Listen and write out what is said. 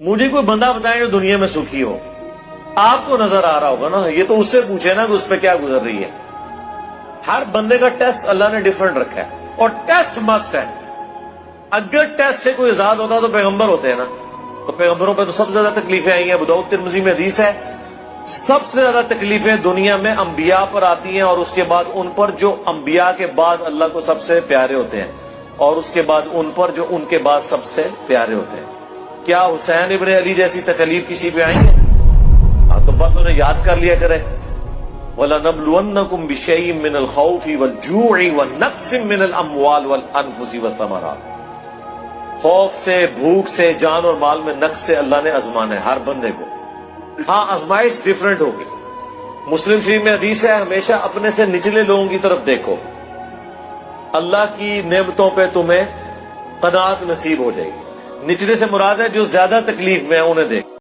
مجھے کوئی بندہ بتائے جو دنیا میں سکھی ہو. آپ کو نظر آ رہا ہوگا نا, یہ تو اس سے پوچھے نا کہ اس پہ کیا گزر رہی ہے. ہر بندے کا ٹیسٹ اللہ نے ڈیفرنٹ رکھا ہے, اور ٹیسٹ مسٹ ہے. اگر ٹیسٹ سے کوئی آزاد ہوتا تو پیغمبر ہوتے ہیں نا, تو پیغمبروں پہ تو سب سے زیادہ تکلیفیں آئی ہیں. ابو داؤد ترمذی میں حدیث ہے, سب سے زیادہ تکلیفیں دنیا میں انبیاء پر آتی ہیں, اور اس کے بعد ان پر جو انبیاء کے بعد اللہ کو سب سے پیارے ہوتے ہیں, اور اس کے بعد ان پر جو ان کے بعد سب سے پیارے ہوتے ہیں. کیا حسین ابن علی جیسی تکلیف کسی پہ آئی ہے؟ تو بس انہیں یاد کر لیا کرے. وَلَنَبْلُوَنَّكُمْ بِشَيْءٍ مِّنَ الْخَوْفِ وَالْجُوعِ وَالنَّقْصٍ مِّنَ الْأَمْوَالِ وَالْأَنفُسِ وَالثَّمَرَاتِ. خوف سے, بھوک سے, جان اور مال میں نقص سے اللہ نے آزمانا ہے ہر بندے کو. ہاں آزمائش ڈیفرنٹ ہوگی. مسلم شریف میں حدیث ہے, ہمیشہ اپنے سے نچلے لوگوں کی طرف دیکھو, اللہ کی نعمتوں پہ تمہیں قناعت نصیب ہو جائے گی. نچلے سے مراد ہے جو زیادہ تکلیف میں ہے انہیں دیکھ.